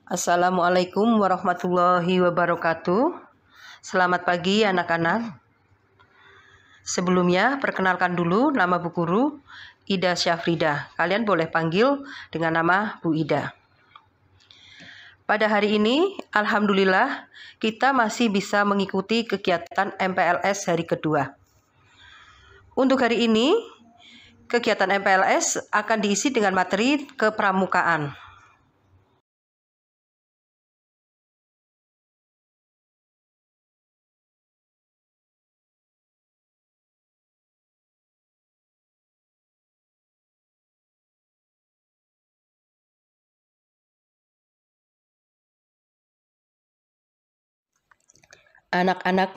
Assalamualaikum warahmatullahi wabarakatuh. Selamat pagi anak-anak. Sebelumnya perkenalkan dulu, nama Bu Guru Ida Syafrida. Kalian boleh panggil dengan nama Bu Ida. Pada hari ini alhamdulillah kita masih bisa mengikuti kegiatan MPLS hari kedua. Untuk hari ini kegiatan MPLS akan diisi dengan materi kepramukaan. Anak-anak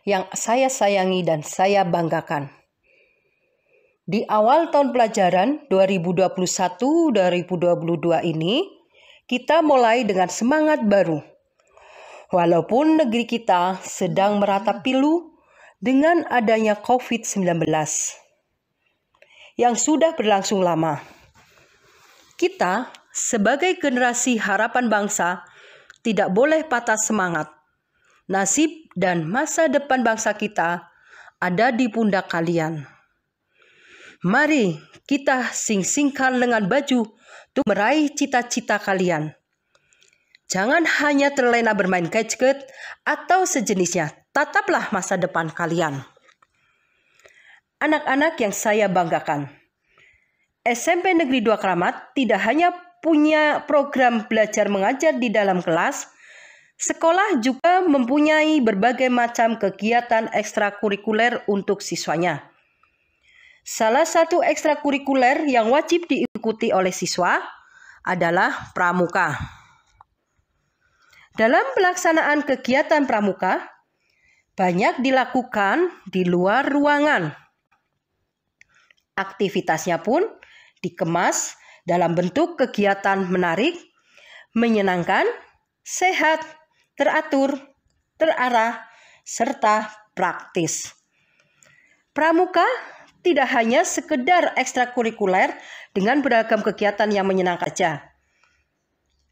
yang saya sayangi dan saya banggakan. Di awal tahun pelajaran 2021-2022 ini, kita mulai dengan semangat baru. Walaupun negeri kita sedang meratap pilu dengan adanya COVID-19 yang sudah berlangsung lama. Kita sebagai generasi harapan bangsa tidak boleh patah semangat. Nasib dan masa depan bangsa kita ada di pundak kalian. Mari kita sing-singkan lengan baju untuk meraih cita-cita kalian. Jangan hanya terlena bermain gadget atau sejenisnya. Tataplah masa depan kalian. Anak-anak yang saya banggakan. SMP Negeri 2 Kramat tidak hanya punya program belajar mengajar di dalam kelas, sekolah juga mempunyai berbagai macam kegiatan ekstrakurikuler untuk siswanya. Salah satu ekstrakurikuler yang wajib diikuti oleh siswa adalah pramuka. Dalam pelaksanaan kegiatan pramuka, banyak dilakukan di luar ruangan. Aktivitasnya pun dikemas dalam bentuk kegiatan menarik, menyenangkan, sehat, teratur, terarah, serta praktis. Pramuka tidak hanya sekedar ekstrakurikuler dengan beragam kegiatan yang menyenangkan saja.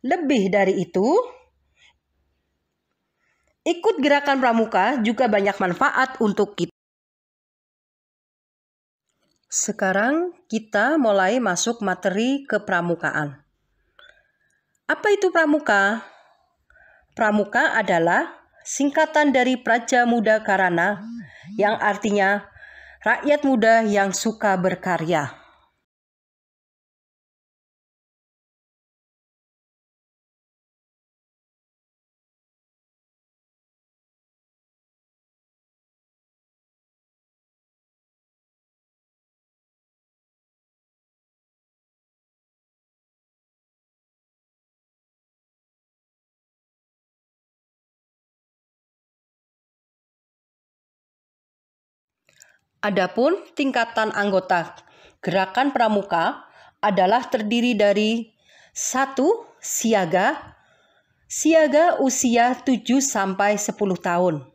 Lebih dari itu, ikut gerakan pramuka juga banyak manfaat untuk kita. Sekarang kita mulai masuk materi kepramukaan. Apa itu pramuka? Pramuka adalah singkatan dari Praja Muda Karana yang artinya rakyat muda yang suka berkarya. Adapun tingkatan anggota gerakan pramuka adalah terdiri dari 1. Siaga. Siaga usia 7 sampai 10 tahun.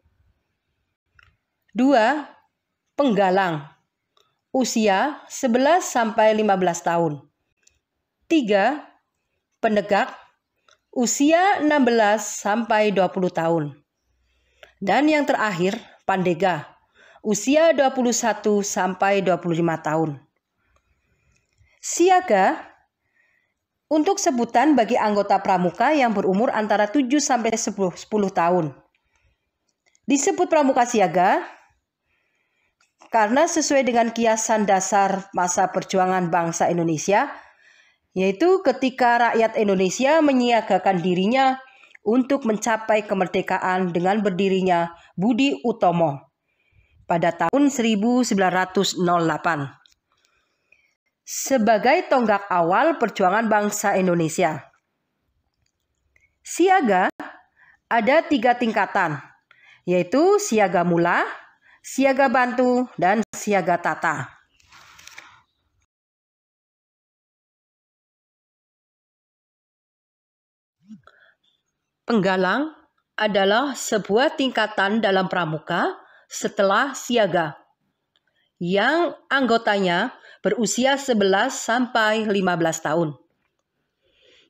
2. Penggalang. Usia 11 sampai 15 tahun. 3. Penegak. Usia 16 sampai 20 tahun. Dan yang terakhir, pandega. Usia 21 sampai 25 tahun. Siaga untuk sebutan bagi anggota pramuka yang berumur antara 7 sampai 10 tahun. Disebut pramuka siaga karena sesuai dengan kiasan dasar masa perjuangan bangsa Indonesia, yaitu ketika rakyat Indonesia menyiagakan dirinya untuk mencapai kemerdekaan dengan berdirinya Budi Utomo pada tahun 1908. Sebagai tonggak awal perjuangan bangsa Indonesia. Siaga ada 3 tingkatan, yaitu siaga mula, siaga bantu, dan siaga tata. Penggalang adalah sebuah tingkatan dalam pramuka setelah siaga, yang anggotanya berusia 11 sampai 15 tahun.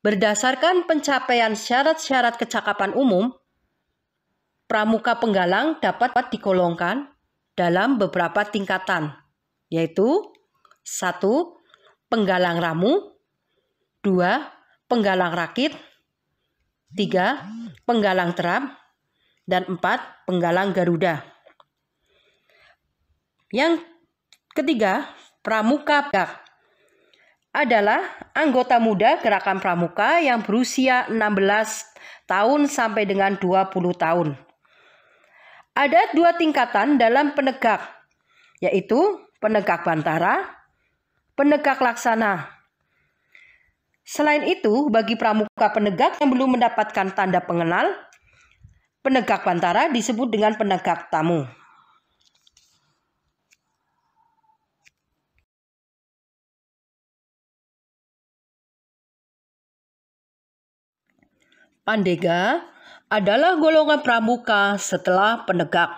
Berdasarkan pencapaian syarat-syarat kecakapan umum, pramuka penggalang dapat digolongkan dalam beberapa tingkatan, yaitu 1. Penggalang ramu, 2. Penggalang rakit, 3. Penggalang terap, dan 4. Penggalang garuda. Yang ketiga, pramuka adalah anggota muda gerakan pramuka yang berusia 16 tahun sampai dengan 20 tahun. Ada 2 tingkatan dalam penegak, yaitu penegak bantara, penegak laksana. Selain itu, bagi pramuka penegak yang belum mendapatkan tanda pengenal, penegak bantara disebut dengan penegak tamu. Pandega adalah golongan pramuka setelah penegak.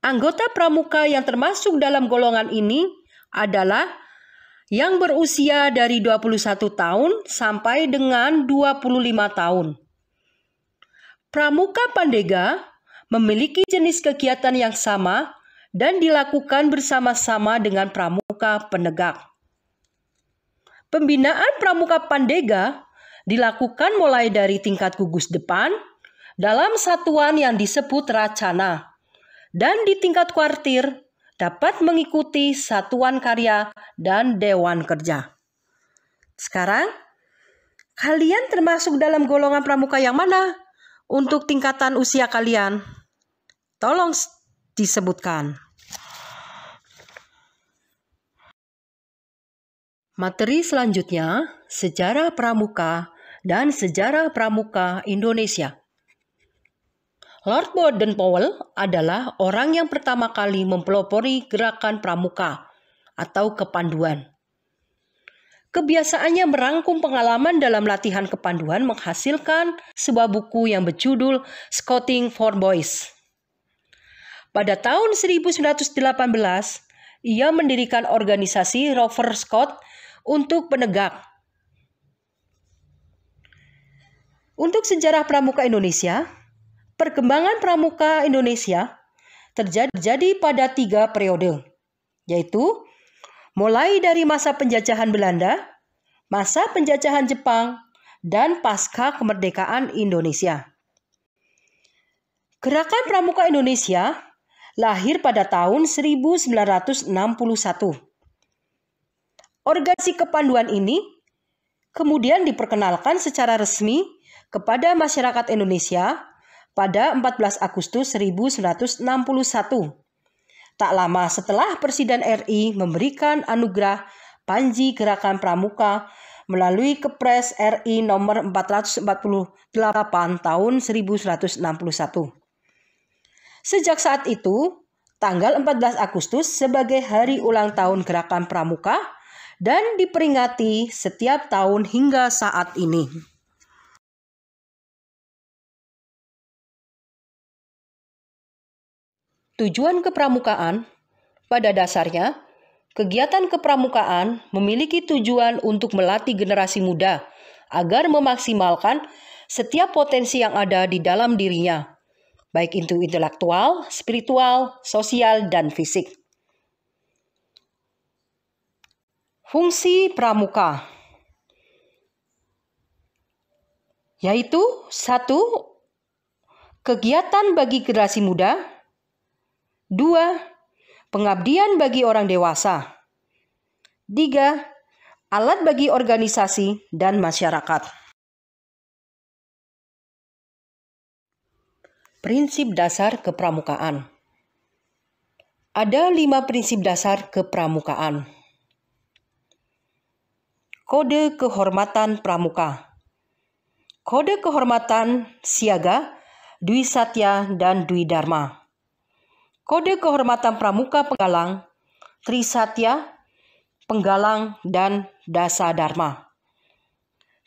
Anggota pramuka yang termasuk dalam golongan ini adalah yang berusia dari 21 tahun sampai dengan 25 tahun. Pramuka Pandega memiliki jenis kegiatan yang sama dan dilakukan bersama-sama dengan pramuka penegak. Pembinaan pramuka Pandega dilakukan mulai dari tingkat gugus depan dalam satuan yang disebut racana, dan di tingkat kuartir dapat mengikuti satuan karya dan dewan kerja. Sekarang, kalian termasuk dalam golongan pramuka yang mana untuk tingkatan usia kalian? Tolong disebutkan. Materi selanjutnya, sejarah pramuka dan sejarah pramuka Indonesia. Lord Baden-Powell adalah orang yang pertama kali mempelopori gerakan pramuka atau kepanduan. Kebiasaannya merangkum pengalaman dalam latihan kepanduan menghasilkan sebuah buku yang berjudul Scouting for Boys. Pada tahun 1918, ia mendirikan organisasi Rover Scout untuk penegak. Untuk sejarah pramuka Indonesia, perkembangan pramuka Indonesia terjadi pada 3 periode, yaitu mulai dari masa penjajahan Belanda, masa penjajahan Jepang, dan pasca kemerdekaan Indonesia. Gerakan Pramuka Indonesia lahir pada tahun 1961. Organisasi kepanduan ini kemudian diperkenalkan secara resmi kepada masyarakat Indonesia pada 14 Agustus 1961. Tak lama setelah Presiden RI memberikan anugerah Panji Gerakan Pramuka melalui Kepres RI nomor 448 tahun 1961. Sejak saat itu, tanggal 14 Agustus sebagai hari ulang tahun Gerakan Pramuka dan diperingati setiap tahun hingga saat ini. Tujuan kepramukaan, pada dasarnya, kegiatan kepramukaan memiliki tujuan untuk melatih generasi muda agar memaksimalkan setiap potensi yang ada di dalam dirinya, baik itu intelektual, spiritual, sosial, dan fisik. Fungsi pramuka yaitu 1. Kegiatan bagi generasi muda, 2. Pengabdian bagi orang dewasa, 3. Alat bagi organisasi dan masyarakat. Prinsip dasar kepramukaan. Ada 5 prinsip dasar kepramukaan. Kode kehormatan pramuka. Kode kehormatan siaga, Dwi Satya, dan Dwi Dharma. Kode kehormatan pramuka penggalang, Tri Satya, penggalang, dan Dasa Dharma.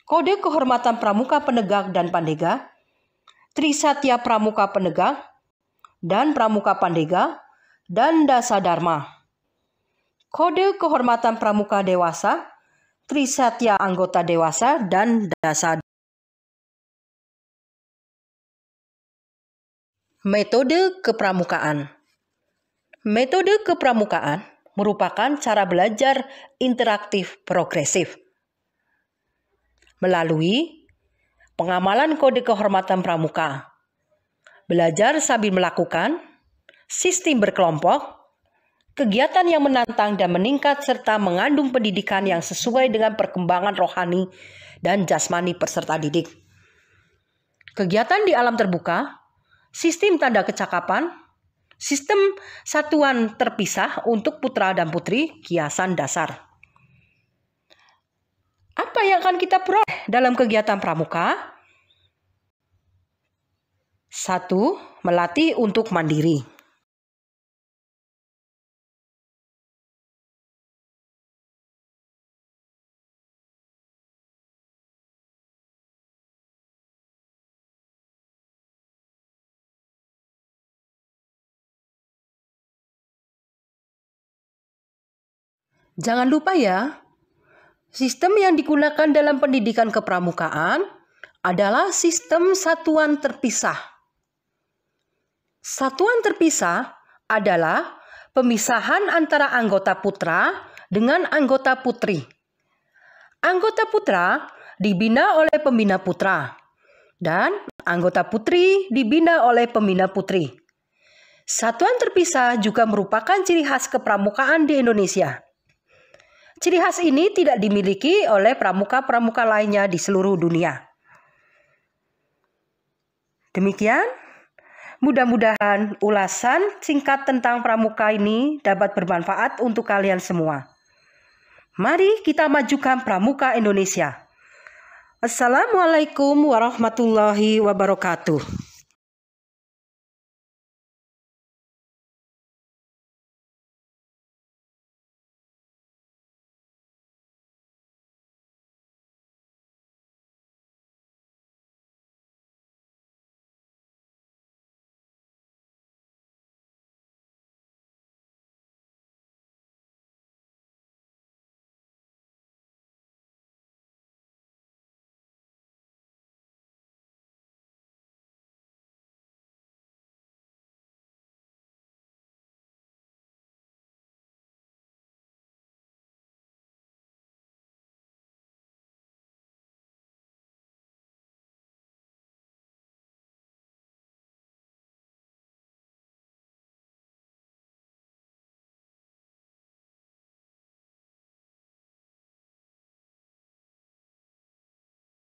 Kode kehormatan pramuka penegak dan pandega, Tri Satya pramuka penegak, dan pramuka pandega, dan Dasa Dharma. Kode kehormatan pramuka dewasa, Trisatya anggota dewasa, dan dasa. Metode kepramukaan. Metode kepramukaan merupakan cara belajar interaktif progresif. Melalui pengamalan kode kehormatan pramuka, belajar sambil melakukan, sistem berkelompok, kegiatan yang menantang dan meningkat serta mengandung pendidikan yang sesuai dengan perkembangan rohani dan jasmani peserta didik. Kegiatan di alam terbuka, sistem tanda kecakapan, sistem satuan terpisah untuk putra dan putri kiasan dasar. Apa yang akan kita peroleh dalam kegiatan pramuka? 1. Melatih untuk mandiri. Jangan lupa ya, sistem yang digunakan dalam pendidikan kepramukaan adalah sistem satuan terpisah. Satuan terpisah adalah pemisahan antara anggota putra dengan anggota putri. Anggota putra dibina oleh pembina putra dan anggota putri dibina oleh pembina putri. Satuan terpisah juga merupakan ciri khas kepramukaan di Indonesia. Ciri khas ini tidak dimiliki oleh pramuka-pramuka lainnya di seluruh dunia. Demikian, mudah-mudahan ulasan singkat tentang pramuka ini dapat bermanfaat untuk kalian semua. Mari kita majukan pramuka Indonesia. Assalamualaikum warahmatullahi wabarakatuh.